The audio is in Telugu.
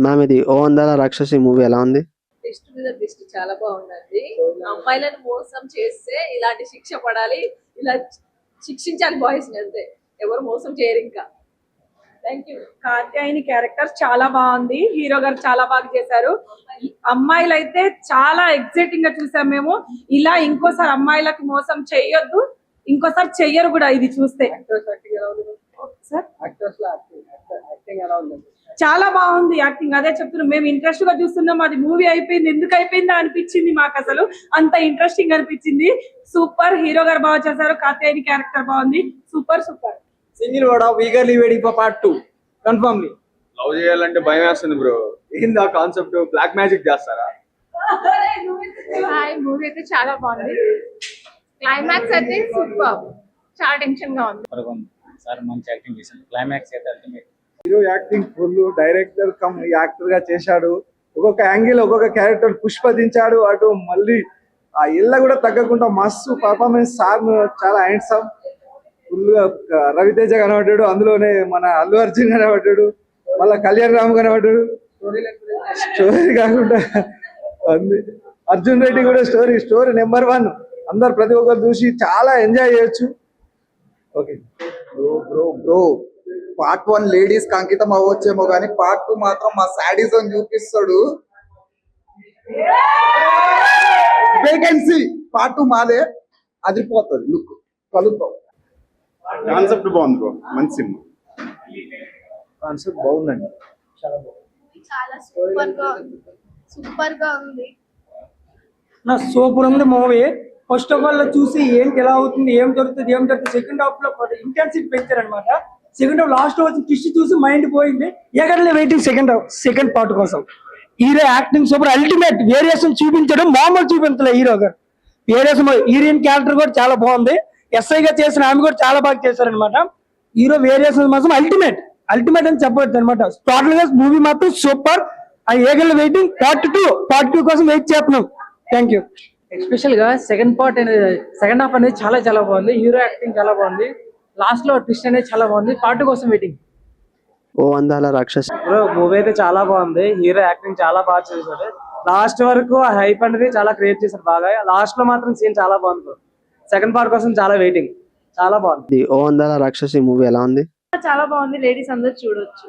మ్యామ్ ఇది ఓ వందల రాక్షసి మూవీ ఎలా ఉంది? టెస్ట్ మీద టెస్ట్ చాలా బాగుందండి. అమ్మాయిలను మోసం చేస్తే ఇలాంటి శిక్ష పడాలి, ఇలా శిక్షించాలి బాయ్స్ ని, అంతే. ఎవరు మోసం చేయరు ఇంకా. Thank you. కాత్యాయని క్యారెక్టర్ చాలా బాగుంది, హీరో గారు చాలా బాగా చేశారు. అమ్మాయిలు అయితే చాలా ఎక్సైటింగ్ గా చూసాం మేము. ఇలా ఇంకోసారి అమ్మాయిలకు మోసం చెయ్యొద్దు, ఇంకోసారి చెయ్యరు కూడా ఇది చూస్తే. చాలా బాగుంది యాక్టింగ్, అదే చెప్తున్నాం మేము. ఇంట్రెస్ట్ గా చూస్తున్నాం, అది మూవీ అయిపోయింది ఎందుకు అయిపోయిందా అనిపించింది మాకు. అసలు అంత ఇంట్రెస్టింగ్ అనిపించింది. సూపర్, హీరో గారు బాగా చేశారు, కాత్యాయని క్యారెక్టర్ బాగుంది. Super super. Single word of eagerly waiting for part 2 కన్ఫర్మ్లీ. Love చేయాలంటే భయం వేస్తుంది బ్రో. ఏంది ఆ కాన్సెప్ట్? బ్లాక్ మ్యాజిక్ చేస్తారా? హాయ్, మూవీ అయితే చాలా బాగుంది. క్లైమాక్స్ అయితే సూపర్, చాలా టెన్షన్ గా ఉంది. సార్ మంచి యాక్టింగ్ చేశారు. క్లైమాక్స్ అయితే ultimate. Hero acting full, director come actor గా చేశాడు. ఒక్కొక్క యాంగిల్ ఒక్కొక్క క్యారెక్టర్ పుష్పదించాడు. అటు మళ్ళీ ఆ ఇళ్ళ కూడా తగ్గకుండా మస్తు పర్ఫార్మెన్స్. సార్ చాలా హ్యాండ్సమ్, ఫుల్ గా రవితేజ కనబడ్డాడు, అందులోనే మన అల్లు అర్జున్ కనబడ్డాడు, మళ్ళా కళ్యాణ్ రామ్ కనబడ్డాడు. స్టోరీ కాకుండా అర్జున్ రెడ్డి కూడా స్టోరీ నెంబర్ 1. అందరు ప్రతి ఒక్కరు చూసి చాలా ఎంజాయ్ చేయొచ్చు. Okay bro bro bro, part 1 ladies కి అంకితం అవ్వచ్చేమో కానీ పార్ట్ 2 మాత్రం మా సాడిజం చూపిస్తాడు. వేకెన్సీ పార్ట్ 2 మాదే, అదిరిపోతుంది లుక్, కలుద్దాం. కాన్సెప్ట్ బాగుంది బ్రో, మంచి సినిమా. కాన్సెప్ట్ బాగుందండి, చాలా సూపర్ గా ఉంది. నా సూపర్ ఉంది మూవీ. ఫస్ట్ ఆఫ్ ఆల్ చూసి ఏంటి ఎలా అవుతుంది, ఏం జరుగుతుంది. సెకండ్ హాఫ్ లో ఇంటెన్సిటీ పెంచారనమాట. సెకండ్ హాఫ్ లాస్ట్ వచ్చిన ట్విస్ట్ చూసి మైండ్ పోయింది. ఎగర్లే వెయిటింగ్ సెకండ్ పార్ట్ కోసం. Hero acting super, ultimate. Variation చూపించడం మామూలు చూపించలే హీరో గారు. వేరియేషన్, హీరోయిన్ క్యారెక్టర్ కూడా చాలా బాగుంది. ఎస్ఐగా చేసిన ఆమె కూడా చాలా బాగా చేశారనమాట. హీరో వేరియేషన్ మాత్రం అల్టిమేట్ అని చెప్పవచ్చు అనమాట. టోటల్ గా మూవీ మాత్రం సూపర్. ఏగర్లే వెయిటింగ్ పార్ట్ 2 కోసం వెయిట్ చేస్తున్నాం. Thank you. ఎస్పెషల్ గా సెకండ్ హాఫ్ అనేది చాలా బాగుంది. హీరో యాక్టింగ్ చాలా బాగుంది. లాస్ట్ లో ట్విస్ట్ అనేది చాలా బాగుంది. పార్ట్ 2 కోసం వెయిటింగ్. ఓ వందల రాక్షసి మూవీ అయితే చాలా బాగుంది. హీరో యాక్టింగ్ చాలా బాగా చేశాడు. లాస్ట్ వరకు హైప్ అనేది చాలా క్రియేట్ చేశారు బాగా. లాస్ట్ లో మాత్రం సీన్ చాలా బాగుంది. సెకండ్ పార్ట్ కోసం చాలా వెయిటింగ్, చాలా బాగుంది. ఓ వందల రాక్షసి మూవీ ఎలా ఉంది? చాలా బాగుంది, లేడీస్ అందరూ చూడొచ్చు.